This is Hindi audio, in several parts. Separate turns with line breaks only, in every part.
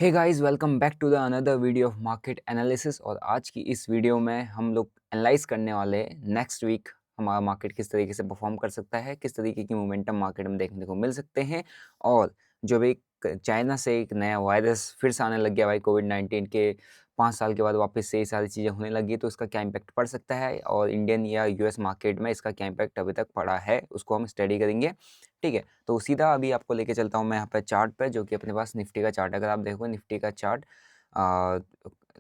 Hey guys, welcome back to the another video of market analysis. और आज की इस वीडियो में हम लोग एनालाइज करने वाले हैं नेक्स्ट वीक हमारा मार्केट किस तरीके से परफॉर्म कर सकता है, किस तरीके की मोमेंटम मार्केट में देखने को मिल सकते हैं। और जो भी चाइना से एक नया वायरस फिर से आने लग गया भाई, कोविड-19 के 5 साल के बाद वापस से ये सारी चीज़ें होने लगी, तो इसका क्या इम्पैक्ट पड़ सकता है और इंडियन या यूएस मार्केट में इसका क्या इम्पैक्ट अभी तक पड़ा है, उसको हम स्टडी करेंगे। ठीक है, तो सीधा अभी आपको लेके चलता हूँ मैं यहाँ पे चार्ट पे, जो कि अपने पास निफ्टी का चार्ट है। अगर आप देखोगे निफ्टी का चार्ट,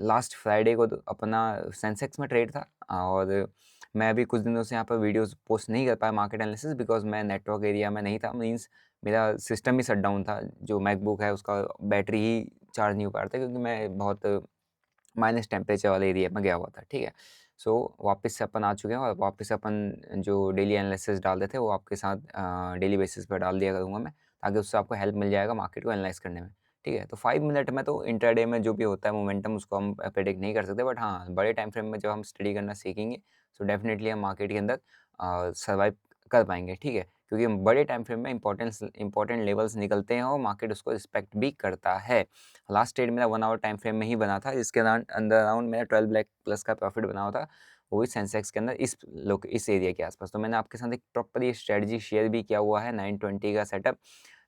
लास्ट फ्राइडे को तो अपना सेंसेक्स में ट्रेड था। और मैं अभी कुछ दिनों से यहाँ पर वीडियोस पोस्ट नहीं कर पाया मार्केट एनालिसिस, बिकॉज मैं नेटवर्क एरिया में नहीं था। मीन्स मेरा सिस्टम ही शट डाउन था, जो मैकबुक है उसका बैटरी ही चार्ज नहीं हो पा रहा था, क्योंकि मैं बहुत माइनस टेम्परेचर वाले एरिया में गया हुआ था। ठीक है, सो वापस से अपन आ चुके हैं और वापस से अपन जो डेली एनालिसिस डालते थे वो आपके साथ डेली बेसिस पर डाल दिया करूँगा मैं, ताकि उससे आपको हेल्प मिल जाएगा मार्केट को एनालाइज करने में। ठीक है, तो 5 मिनट में तो इंट्राडे में जो भी होता है मोमेंटम, उसको हम प्रेडिक्ट नहीं कर सकते, बट हाँ, बड़े टाइम फ्रेम में जब हम स्टडी करना सीखेंगे तो डेफिनेटली हम मार्केट के अंदर सर्वाइव कर पाएंगे। ठीक है, क्योंकि हम बड़े टाइम फ्रेम में इंपॉर्टेंट लेवल्स निकलते हैं और मार्केट उसको रिस्पेक्ट भी करता है। लास्ट ट्रेड मेरा 1 आवर टाइम फ्रेम में ही बना था, जिसके अंदर अराउंड मेरा 12 लाख प्लस का प्रॉफिट बना हुआ था, वो भी सेंसेक्स के अंदर इस एरिया के आसपास। तो मैंने आपके साथ एक प्रॉपर ये स्ट्रेटजी शेयर भी किया हुआ है, 920 का सेटअप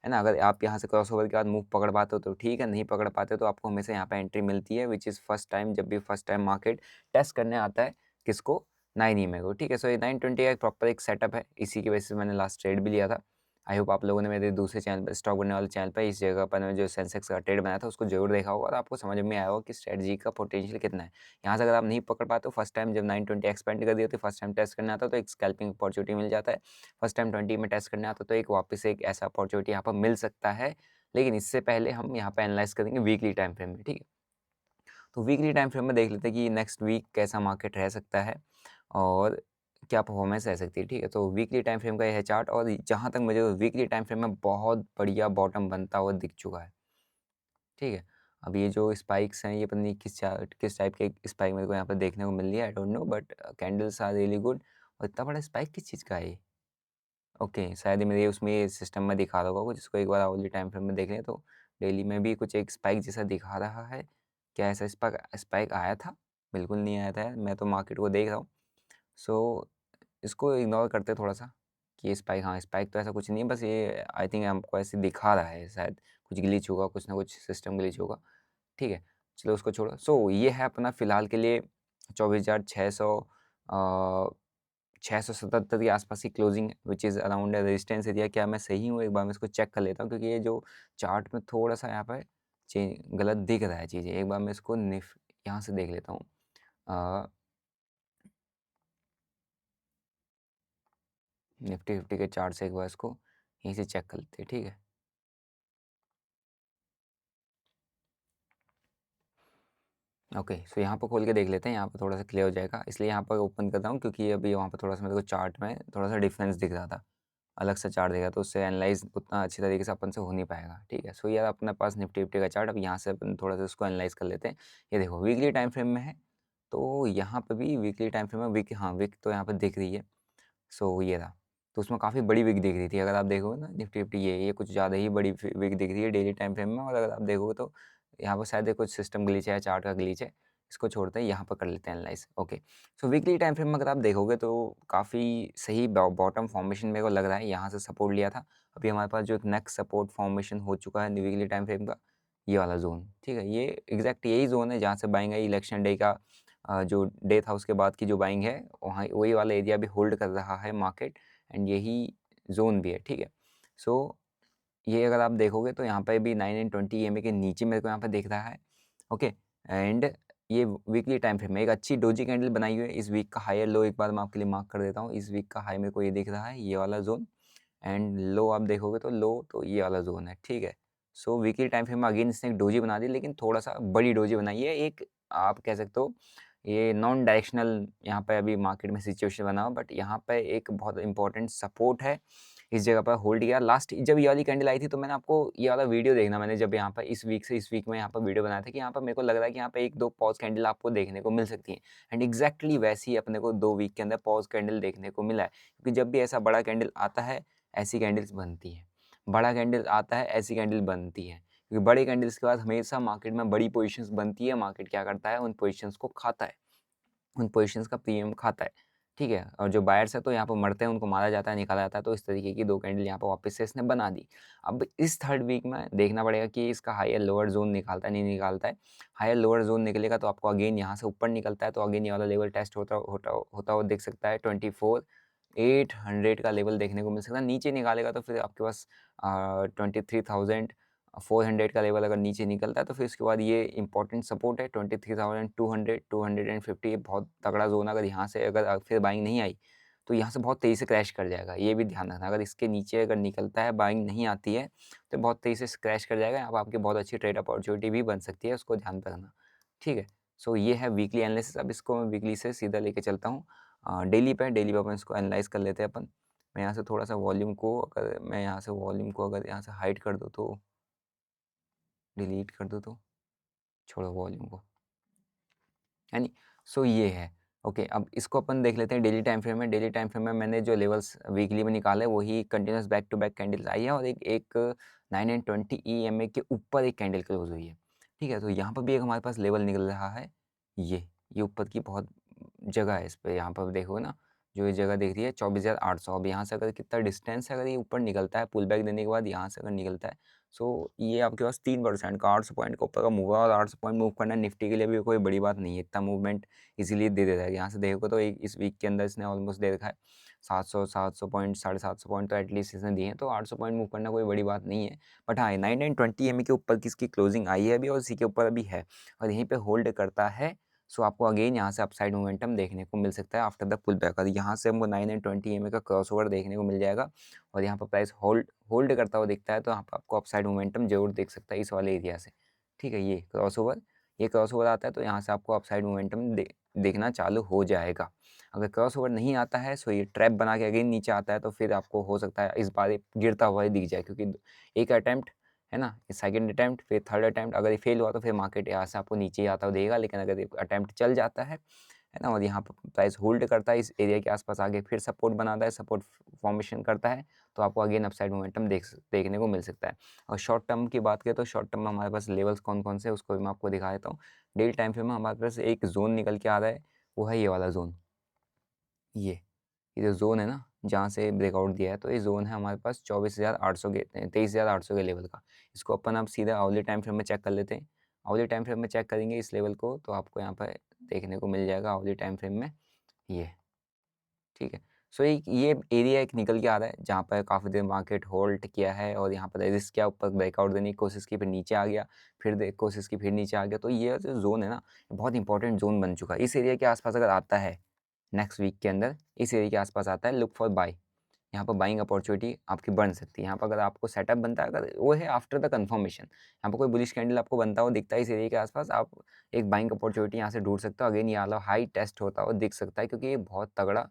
है ना। अगर आप यहाँ से क्रॉस ओवर के बाद मूव पकड़ पाते हो तो ठीक है, नहीं पकड़ पाते तो आपको हमेशा यहाँ पे एंट्री मिलती है, विच इज़ फर्स्ट टाइम, जब भी फर्स्ट टाइम मार्केट टेस्ट करने आता है किसको, 9 ईएमए को। ठीक है, सो ये 920 का एक प्रॉपर एक सेटअप है, इसी की वजह से मैंने लास्ट ट्रेड भी लिया था। आई होप आप लोगों ने मेरे दूसरे चैनल पर, स्टॉक बनने वाले चैनल पर, इस जगह पर मैंने जो सेंसेक्स का ट्रेड बनाया था उसको जरूर देखा होगा और आपको समझ में आया होगा कि स्ट्रेटजी का पोटेंशियल कितना है। यहाँ से अगर आप नहीं पकड़ पाते हो, फर्स्ट टाइम जब 920 एक्सपेंड कर दिया तो फर्स्ट टाइम टेस्ट करने आता तो एक स्कैल्पिंग अपॉर्चुनिटी मिल जाता है। फर्स्ट टाइम 20 में टेस्ट करने आता तो एक वापस से एक ऐसा अपॉर्चुनिटी यहाँ पर मिल सकता है। लेकिन इससे पहले हम यहाँ पे एनालाइज करेंगे वीकली टाइम फ्रेम में। ठीक है, तो वीकली टाइम फ्रेम में देख लेते हैं कि नेक्स्ट वीक कैसा मार्केट रह सकता है और क्या परफॉर्मेंस रह सकती है। ठीक है, तो वीकली टाइम फ्रेम का यह है चार्ट, और जहाँ तक मुझे वीकली टाइम फ्रेम में बहुत बढ़िया बॉटम बनता हुआ दिख चुका है। ठीक है, अब ये जो स्पाइक्स हैं, ये पता नहीं किस टाइप के स्पाइक मेरे को यहाँ पर देखने को मिल रही है, I don't know, but candles are really good. और इतना बड़ा स्पाइक किस चीज़ का है ये? ओके, शायद ये मेरे उसमें ये सिस्टम में दिखा रहा होगा कुछ, इसको एक बार आवली टाइम फ्रेम में देख लें तो डेली में भी कुछ एक स्पाइक जैसा दिखा रहा है। क्या ऐसा स्पाइक स्पाइक आया था? बिल्कुल नहीं आया था यार, मैं तो मार्केट को देख रहा हूँ। सो इसको इग्नोर करते थोड़ा सा कि ये स्पाइक, हाँ स्पाइक तो ऐसा कुछ नहीं है, बस ये आई थिंक हमको ऐसे दिखा रहा है, शायद कुछ ग्लिच होगा, कुछ ना कुछ सिस्टम ग्लिच होगा। ठीक है, चलो उसको छोड़ो। सो ये है अपना फ़िलहाल के लिए 24,600 677 के आसपास की closing, which is around resistance area. क्या मैं सही हूँ? एक बार मैं इसको चेक कर लेता हूँ, क्योंकि ये जो चार्ट में थोड़ा सा यहाँ पर चे गलत दिख रहा है चीज़ें। एक बार मैं इसको यहाँ से देख लेता हूँ। निफ्टी 50 के चार्ट से एक बार इसको यहीं से चेक कर लेते हैं। ठीक है, ओके, सो यहाँ पर खोल के देख लेते हैं, यहाँ पर थोड़ा सा क्लियर हो जाएगा। इसलिए यहाँ पर ओपन करता हूँ, क्योंकि अभी वहाँ पर थोड़ा सा मेरे को चार्ट में थोड़ा सा डिफरेंस दिख रहा था, अलग सा चार्ट दिखा, तो उससे एनालाइज उतना अच्छी तरीके से अपन से हो नहीं पाएगा। ठीक है, सो यार अपने पास निफ्टी फिफ्टी का चार्ट, अब यहाँ से अपन थोड़ा सा उसको एनालाइज कर लेते हैं। ये देखो वीकली टाइम फ्रेम में है, तो यहाँ पे भी वीकली टाइम फ्रेम में वीक, हाँ वीक तो यहाँ पर दिख रही है। सो ये रहा, तो उसमें काफ़ी बड़ी विक दिख रही थी। अगर आप देखोगे ना निफ्टी फिफ्टी, ये कुछ ज़्यादा ही बड़ी विक दिख रही है डेली टाइम फ्रेम में। और अगर आप देखोगे तो यहाँ पर शायद ये कुछ सिस्टम ग्लिच है, चार्ट का ग्लिच है। इसको छोड़ते हैं, यहाँ पर कर लेते हैं एनालाइज। ओके, सो वीकली टाइम फ्रेम में अगर आप देखोगे तो काफ़ी सही बॉटम फॉर्मेशन मेरे को लग रहा है। यहाँ से सपोर्ट लिया था, अभी हमारे पास जो एक नेक्स्ट सपोर्ट फॉर्मेशन हो चुका है वीकली टाइम फ्रेम का, ये वाला जोन। ठीक है, ये एग्जैक्ट यही जोन है जहाँ से बाइंग है। इलेक्शन डे का जो डे था उसके बाद की जो बाइंग है, वहाँ वही वाला एरिया भी होल्ड कर रहा है मार्केट, एंड यही जोन भी है। ठीक है, सो ये अगर आप देखोगे तो यहाँ पे भी 9 एंड 20 ईएमए के नीचे मेरे को यहाँ पे दिख रहा है। ओके, एंड ये वीकली टाइम फ्रेम में एक अच्छी डोजी कैंडल बनाई हुई है। इस वीक का हाई लो एक बार मैं आपके लिए मार्क कर देता हूँ। इस वीक का हाई मेरे को ये दिख रहा है, ये वाला जोन, एंड लो आप देखोगे तो लो तो ये वाला जोन है। ठीक है, सो वीकली टाइम फ्रेम में अगेन इसने एक डोजी बना दी, लेकिन थोड़ा सा बड़ी डोजी बनाई है। एक आप कह सकते हो ये नॉन डायरेक्शनल यहाँ पे अभी मार्केट में सिचुएशन बना हुआ, बट यहाँ पे एक बहुत इंपॉर्टेंट सपोर्ट है, इस जगह पर होल्ड किया। लास्ट जब ये वाली कैंडल आई थी तो मैंने आपको ये वाला वीडियो देखना, मैंने जब यहाँ पर इस वीक से इस वीक में यहाँ पर वीडियो बनाया था कि यहाँ पर मेरे को लग रहा है कि यहाँ पे एक दो पॉज कैंडल आपको देखने को मिल सकती है, एंड एग्जैक्टली वैसी अपने को 2 वीक के अंदर पॉज कैंडल देखने को मिला है। क्योंकि जब भी ऐसा बड़ा कैंडल आता है, ऐसी कैंडल्स बनती हैं। बड़ा कैंडल आता है, ऐसी कैंडल बनती है, क्योंकि बड़े कैंडल्स के बाद हमेशा मार्केट में बड़ी पोजीशंस बनती है, मार्केट क्या करता है, उन पोजीशंस को खाता है, उन पोजीशंस का प्रीमियम खाता है, ठीक है। और जो बायर्स है तो यहाँ पर मरते हैं, उनको मारा जाता है, निकाला जाता है। तो इस तरीके की 2 कैंडल यहाँ पर वापस से इसने बना दी। अब इस थर्ड वीक में देखना पड़ेगा कि इसका हायर लोअर जोन निकालता है, नहीं निकालता है। हायर लोअर जोन निकलेगा तो आपको अगेन यहाँ से ऊपर निकलता है तो अगेन ये वाला लेवल टेस्ट होता हुआ दिख सकता है। 24,800 का लेवल देखने को मिल सकता है। नीचे निकालेगा तो फिर आपके पास 23,400 का लेवल अगर नीचे निकलता है तो फिर उसके बाद ये इंपॉर्टेंट सपोर्ट है 23,200, 250। बहुत तगड़ा जोन। अगर यहाँ से अगर फिर बाइंग नहीं आई तो यहाँ से बहुत तेज़ी से क्रैश कर जाएगा, ये भी ध्यान रखना। अगर इसके नीचे अगर निकलता है, बाइंग नहीं आती है तो बहुत तेज़ी से क्रैश कर जाएगा। यहाँ पर आपकी बहुत अच्छी ट्रेड अपॉर्चुनिटी भी बन सकती है, उसको ध्यान रखना, ठीक है। सो ये है वीकली एनालिसिस। अब इसको मैं वीकली से सीधा लेके चलता हूँ डेली पे अपन इसको एनालाइज कर लेते हैं अपन। मैं यहाँ से थोड़ा सा वॉल्यूम को अगर मैं यहाँ से वॉल्यूम को अगर यहाँ से हाइड कर दूँ तो, डिलीट कर दूँ तो, छोड़ो वॉल्यूम को, यानी सो ये है। ओके, अब इसको अपन देख लेते हैं डेली टाइम फ्रेम में। डेली टाइम फ्रेम में मैंने जो लेवल्स वीकली में निकाले वही continuous back to back candles आई है और एक 9 एंड 20 EMA के ऊपर एक कैंडल क्लोज हुई है, ठीक है। तो यहाँ पर भी एक हमारे पास लेवल निकल रहा है, ये ऊपर की बहुत जगह है इस पर। यहाँ पर देखो ना, जो ये जगह दिख रही है 24,800। अब यहाँ से अगर कितना डिस्टेंस है, अगर ये ऊपर निकलता है पुल बैक देने के बाद, यहाँ से अगर निकलता है, सो ये आपके पास 3% का 800 पॉइंट का ऊपर का मूव है। और 800 पॉइंट मूव करना निफ्टी के लिए भी कोई बड़ी बात नहीं है, इतना मूवमेंट इजीली दे देता है। यहाँ से देखो तो इस वीक के अंदर इसने ऑलमोस्ट दे रखा है 700 पॉइंट, 750 पॉइंट तो एटलीस्ट इसने दिए हैं। तो 800 पॉइंट मूव करना कोई बड़ी बात नहीं है। बट हाँ, 9 EMA के ऊपर किसकी क्लोजिंग आई है अभी और इसी के ऊपर अभी है और यहीं पे होल्ड करता है। सो आपको अगेन यहाँ से अपसाइड मोमेंटम देखने को मिल सकता है आफ्टर द पुल बैक। और यहाँ से हमको 9 एंड 20 EMA का क्रॉसओवर देखने को मिल जाएगा और यहाँ पर प्राइस होल्ड करता हुआ दिखता है तो यहाँ पर आपको अपसाइड मोमेंटम जरूर देख सकता है इस वाले एरिया से, ठीक है। ये क्रॉसओवर आता है तो यहाँ से आपको अपसाइड मोमेंटम देखना चालू हो जाएगा। अगर क्रॉसओवर नहीं आता है सो ये ट्रैप बना के अगेन नीचे आता है तो फिर आपको हो सकता है इस बार गिरता हुआ ही दिख जाए, क्योंकि एक अटैम्प्ट है ना, सेकंड अटैम्प्ट फिर थर्ड अटैम्प्ट, अगर ये फेल हुआ तो फिर मार्केट यहाँ से आपको नीचे ही आता हुआ देगा। लेकिन अगर अटैम्प्ट चल जाता है ना, और यहाँ पर प्राइस होल्ड करता है इस एरिया के आसपास, आगे फिर सपोर्ट बनाता है, सपोर्ट फॉर्मेशन करता है, तो आपको अगेन अपसाइड मोमेंटम देखने को मिल सकता है। और शॉर्ट टर्म की बात करें तो शॉर्ट टर्म में हमारे पास लेवल्स कौन कौन से हैं उसको भी मैं आपको दिखा देता हूँ। डेली टाइम फ्रेम में हमारे पास एक जोन निकल के आ रहा है, वो है ये वाला जोन। ये जो जोन है ना जहाँ से ब्रेकआउट दिया है, तो ये जोन है हमारे पास 24,800 के 23,800 के लेवल का। इसको अपन अब सीधा आवली टाइम फ्रेम में चेक कर लेते हैं। आवली टाइम फ्रेम में चेक करेंगे इस लेवल को तो आपको यहाँ पर देखने को मिल जाएगा आवली टाइम फ्रेम में ये, ठीक है। सो ये एरिया एक निकल के आ रहा है जहाँ पर काफ़ी देर मार्केट होल्ड किया है और यहाँ पर रेजिस्ट किया, ऊपर ब्रेकआउट देने की कोशिश की, फिर नीचे आ गया, फिर कोशिश की, फिर नीचे आ गया। तो ये जो जोन है ना, बहुत इंपॉर्टेंट जोन बन चुका है। इस एरिया के आसपास अगर आता है नेक्स्ट वीक के अंदर, इस एरिया के आसपास आता है, लुक फॉर बाय। यहाँ पर बाइंग अपॉर्चुनिटी आपकी बन सकती है। यहाँ पर अगर आपको सेटअप बनता है, अगर वो है आफ्टर द कंफर्मेशन, यहाँ पर कोई बुलिश कैंडल आपको बनता हुआ दिखता है इस एरिया के आसपास, आप एक बाइंग अपॉर्चुनिटी यहाँ से ढूंढ सकते हो। अगेन ये वाला हाई टेस्ट होता हुआ दिख सकता है क्योंकि ये बहुत तगड़ा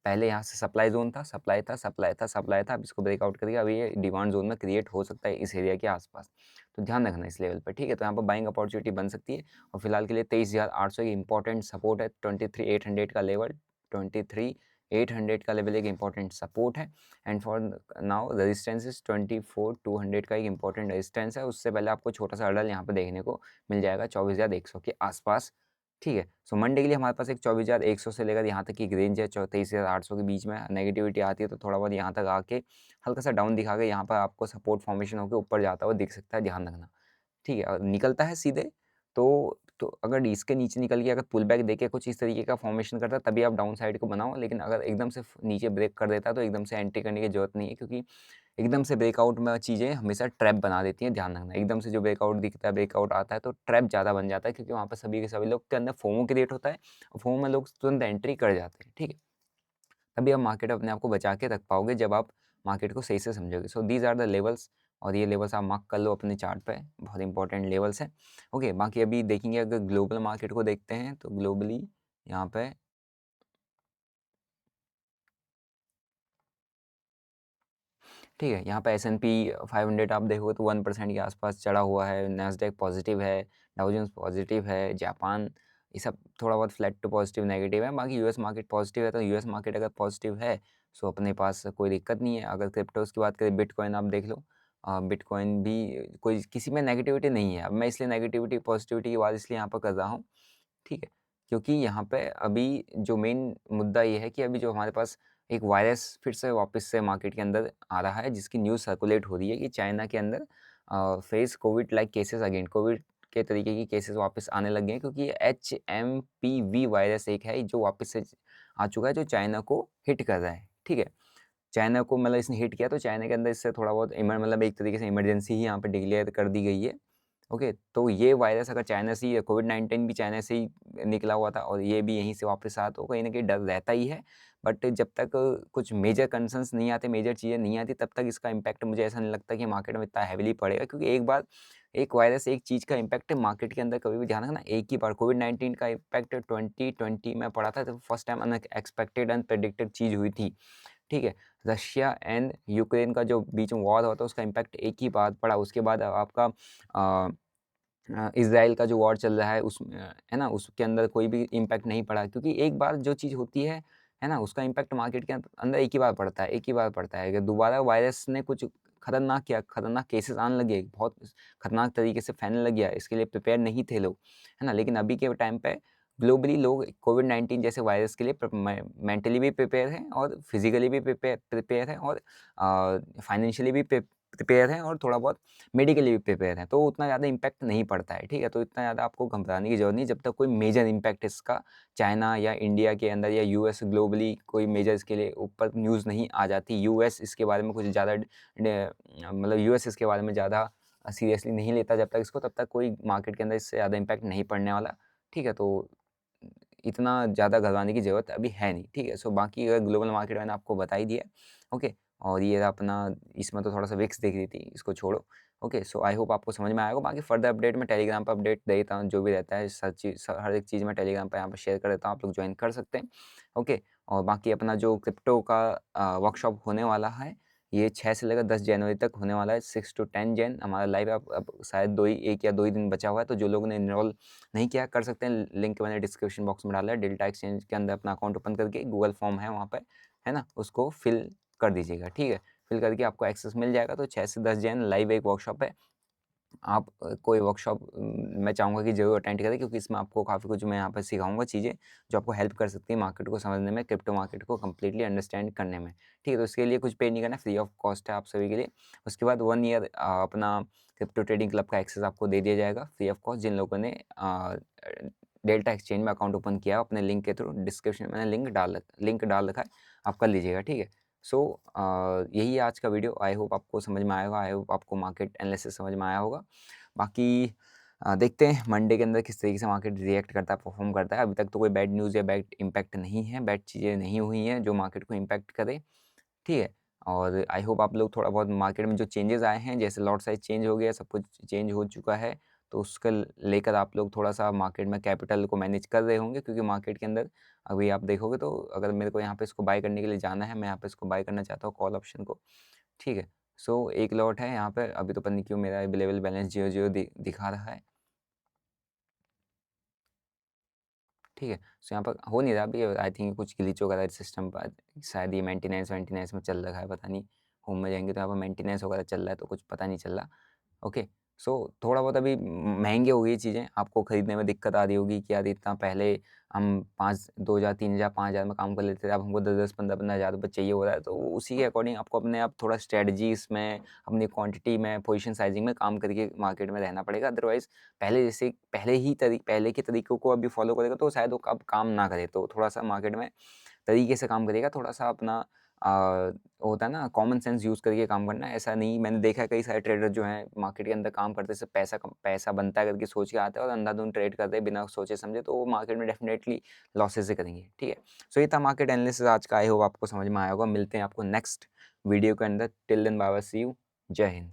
पहले यहाँ से सप्लाई जोन था, सप्लाई था, अब इसको ब्रेकआउट करिए, अभी ये डिमांड जोन में क्रिएट हो सकता है इस एरिया के आसपास। तो ध्यान रखना इस लेवल पर, ठीक है। तो यहाँ पर बाइंग अपॉर्चुनिटी बन सकती है और फिलहाल के लिए 23,800 की इंपॉर्टेंट सपोर्ट है। 23,800 का लेवल, 23,800 का लेवल एक इंपॉर्टेंट सपोर्ट है। And for now resistance is 24,200 का एक इंपॉर्टेंट रेजिस्टेंस है। उससे पहले आपको छोटा सा हर्डल यहाँ पर देखने को मिल जाएगा 24,100 के आसपास, ठीक है। सो मंडे के लिए हमारे पास एक 24,100 से लेकर यहाँ तक की रेंज है, 23,800 के बीच में नेगेटिविटी आती है तो थोड़ा बहुत यहाँ तक आके हल्का सा डाउन दिखा के यहाँ पर आपको सपोर्ट फॉर्मेशन होकर ऊपर जाता हुआ दिख सकता है, ध्यान रखना, ठीक है। और निकलता है सीधे तो अगर इसके नीचे निकल के अगर पुल बैक देके कुछ इस तरीके का फॉर्मेशन करता है तभी आप डाउन साइड को बनाओ। लेकिन अगर एकदम से नीचे ब्रेक कर देता है तो एकदम से एंट्री करने की जरूरत नहीं है, क्योंकि एकदम से ब्रेकआउट में चीज़ें हमेशा ट्रैप बना देती हैं, ध्यान रखना। एकदम से जो ब्रेकआउट दिखता है, ब्रेकआउट आता है तो ट्रैप ज़्यादा बन जाता है, क्योंकि वहाँ पर सभी के सभी लोग के अंदर फोमो क्रिएट होता है और फोमो में लोग तुरंत एंट्री कर जाते हैं, ठीक है। तभी आप मार्केट अपने आप को बचा के रख पाओगे जब आप मार्केट को सही से समझोगे। So these are the levels और ये लेवल्स आप मार्क कर लो अपने चार्ट पे, बहुत इंपॉर्टेंट लेवल्स हैं। ओके, बाकी अभी देखेंगे अगर ग्लोबल मार्केट को देखते हैं तो ग्लोबली यहाँ पे ठीक है, यहाँ पे S&P 500 आप देखोगे तो 1% के आसपास चढ़ा हुआ है, नैस्डैक पॉजिटिव है, डाउ जोन्स पॉजिटिव है, जापान ये सब थोड़ा बहुत फ्लैट टू पॉजिटिव नेगेटिव है। बाकी यूएस मार्केट पॉजिटिव है, तो यूएस मार्केट अगर पॉजिटिव है सो अपने पास कोई दिक्कत नहीं है। अगर क्रिप्टोज की बात करें, बिटकॉइन आप देख लो बिटकॉइन भी कोई किसी में नेगेटिविटी नहीं है। अब मैं इसलिए नेगेटिविटी पॉजिटिविटी की बात इसलिए यहाँ पर कर रहा हूँ, ठीक है? क्योंकि यहाँ पे अभी जो मेन मुद्दा ये है कि अभी जो हमारे पास एक वायरस फिर से वापस से मार्केट के अंदर आ रहा है, जिसकी न्यूज़ सर्कुलेट हो रही है कि चाइना के अंदर face Covid like cases again, Covid के तरीके की केसेस वापस आने लग गए हैं, क्योंकि HMPV वायरस एक है जो वापस से आ चुका है, जो चाइना को हिट कर रहा है, ठीक है? चाइना को मतलब इसने हिट किया, तो चाइना के अंदर इससे थोड़ा बहुत मतलब एक तरीके से इमरजेंसी ही यहाँ पे डिक्लेयर कर दी गई है। ओके, तो ये वायरस अगर चाइना से ही, कोविड-19 भी चाइना से ही निकला हुआ था और ये भी यहीं से वापस आया, तो कहीं न कहीं डर रहता ही है। बट जब तक कुछ मेजर कंसर्न्स नहीं आते, मेजर चीज़ें नहीं आती, तब तक इसका इम्पैक्ट मुझे ऐसा नहीं लगता कि मार्केट में इतना हेवीली पड़ेगा, क्योंकि एक बार एक वायरस, एक चीज़ का इम्पैक्ट मार्केट के अंदर कभी भी ध्यान रखना, एक ही बार कोविड-19 का इम्पैक्ट 2020 में पड़ा था, तो फर्स्ट टाइम अनएक्सपेक्टेड, अनप्रेडिक्टेड चीज़ हुई थी, ठीक है? रशिया एंड यूक्रेन का जो बीच में वॉर हुआ था, उसका इम्पैक्ट एक ही बार पड़ा। उसके बाद आपका इज़राइल का जो वॉर चल रहा है उसमें, है ना? उसके अंदर कोई भी इम्पैक्ट नहीं पड़ा, क्योंकि एक बार जो चीज़ होती है ना? उसका इम्पैक्ट मार्केट के अंदर एक ही बार पड़ता है, एक ही बार पड़ता है। अगर दोबारा वायरस ने कुछ खतरनाक किया, खतरनाक केसेस आने लगे, बहुत खतरनाक तरीके से फैलने लग गया, इसके लिए प्रिपेयर नहीं थे लोग, है ना? लेकिन अभी के टाइम पे ग्लोबली लोग कोविड-19 जैसे वायरस के लिए मेंटली भी प्रिपेयर हैं और फिज़िकली भी प्रिपेयर हैं और फाइनेंशियली भी प्रिपेयर हैं और थोड़ा बहुत मेडिकली भी प्रिपेयर हैं, तो उतना ज़्यादा इम्पैक्ट नहीं पड़ता है, ठीक है? तो इतना ज़्यादा आपको घबराने की ज़रूरत नहीं, जब तक कोई मेजर इम्पैक्ट इसका चाइना या इंडिया के अंदर या यूएस ग्लोबली कोई मेजर इसके लिए ऊपर न्यूज़ नहीं आ जाती। यूएस इसके बारे में कुछ ज़्यादा मतलब यूएस इसके बारे में ज़्यादा सीरियसली नहीं लेता जब तक इसको, तब तक कोई मार्केट के अंदर इससे ज़्यादा इम्पैक्ट नहीं पड़ने वाला, ठीक है? तो इतना ज़्यादा घबराने की ज़रूरत अभी है नहीं, ठीक है? सो बाकी अगर ग्लोबल मार्केट मैंने आपको बता ही दिया, ओके? और ये रहा अपना, इसमें तो थोड़ा-सा विक्स दिख रही थी, इसको छोड़ो, ओके? सो आई होप आपको समझ में आया होगा। बाकी फर्दर अपडेट मैं टेलीग्राम पे अपडेट दे देता हूँ, जो भी रहता है हर एक चीज़ मैं टेलीग्राम पे यहाँ पे शेयर कर देता हूँ, आप लोग जॉइन कर सकते हैं, ओके? और बाकी अपना जो क्रिप्टो का वर्कशॉप होने वाला है, ये 6 से लेकर 10 जनवरी तक होने वाला है, 6 टू 10 जैन हमारा लाइव। अब शायद 1 या 2 ही दिन बचा हुआ है, तो जो लोगों ने एनरोल नहीं किया कर सकते हैं, लिंक मैंने डिस्क्रिप्शन बॉक्स में डाला है। डेल्टा एक्सचेंज के अंदर अपना अकाउंट ओपन करके गूगल फॉर्म है वहाँ पे, है ना? उसको फिल कर दीजिएगा, ठीक है? फिल करके आपको एक्सेस मिल जाएगा। तो 6 से 10 जैन लाइव एक वर्कशॉप है। आप कोई वर्कशॉप मैं चाहूँगा कि ज़रूर अटेंड करें, क्योंकि इसमें आपको काफ़ी कुछ मैं यहाँ पे सिखाऊँगा चीज़ें, जो आपको हेल्प कर सकती है मार्केट को समझने में, क्रिप्टो मार्केट को कंप्लीटली अंडरस्टैंड करने में, ठीक है? तो इसके लिए कुछ पे नहीं करना है, फ्री ऑफ कॉस्ट है आप सभी के लिए। उसके बाद 1 ईयर अपना क्रिप्टो ट्रेडिंग क्लब का एक्सेस आपको दे दिया जाएगा फ्री ऑफ कॉस्ट, जिन लोगों ने डेल्टा एक्सचेंज में अकाउंट ओपन किया अपने लिंक के थ्रू। डिस्क्रिप्शन में मैंने लिंक डाल रखा है, आप कर लीजिएगा, ठीक है? सो यही है आज का वीडियो। आई होप आपको समझ में आया होगा, आई होप आपको मार्केट एनालिसिस समझ में आया होगा। बाकी देखते हैं मंडे के अंदर किस तरीके से मार्केट रिएक्ट करता है, परफॉर्म करता है। अभी तक तो कोई बैड न्यूज़ या बैड इम्पैक्ट नहीं है, बैड चीज़ें नहीं हुई हैं जो मार्केट को इम्पैक्ट करे, ठीक है? और आई होप आप लोग थोड़ा बहुत मार्केट में जो चेंजेज़ आए हैं, जैसे लॉट साइज़ चेंज हो गया, सब कुछ चेंज हो चुका है, तो उसको लेकर आप लोग थोड़ा-सा मार्केट में कैपिटल को मैनेज कर रहे होंगे, क्योंकि मार्केट के अंदर अभी आप देखोगे तो अगर मेरे को यहाँ पे इसको बाय करने के लिए जाना है, मैं यहाँ पे इसको बाय करना चाहता हूँ कॉल ऑप्शन को, ठीक है? सो एक लॉट है यहाँ पे, अभी तो पता नहीं क्यों मेरा अवेलेबल बैलेंस 0-0 दिखा रहा है। ठीक है? सो यहाँ पर हो नहीं रहा अभी, आई थिंक कुछ ग्लिच वगैरह सिस्टम पर, शायद ये मेंटेनेंस वेंटेनेंस में चल रखा है, पता नहीं। होम में जाएँगे तो यहाँ पर मेंटेनेंस वगैरह चल रहा है, तो कुछ पता नहीं चल रहा। ओके, सो थोड़ा बहुत अभी महँगी हो गई चीज़ें, आपको खरीदने में दिक्कत आ रही होगी कि यार इतना पहले हम 5 2,000 3,000 5,000 में काम कर लेते थे, अब हमको 10-10 15-15 हज़ार रुपए चाहिए हो रहा है। तो उसी के अकॉर्डिंग आपको अपने आप थोड़ा स्ट्रैटेजी इसमें, अपनी क्वांटिटी में, पोजीशन साइज़िंग में काम करके मार्केट में रहना पड़ेगा। अदरवाइज़ पहले के तरीकों को अभी फॉलो करेगा तो शायद वो अब काम ना करे। तो थोड़ा-सा मार्केट में तरीके से काम करिएगा, थोड़ा-सा अपना होता है ना कॉमन सेंस यूज़ करके काम करना है। ऐसा नहीं, मैंने देखा है कई सारे ट्रेडर जो हैं मार्केट के अंदर काम करते से पैसा बनता है करके सोच के आते हैं और अंधाधुंध ट्रेड करते हैं बिना सोचे समझे, तो वो मार्केट में डेफ़िनेटली लॉसेस ही करेंगे, ठीक है? सो ये था मार्केट एनालिसिस आज का, आई होप आपको समझ में आया होगा। मिलते हैं आपको नेक्स्ट वीडियो के अंदर। Till then bye bye, see you. जय हिंद।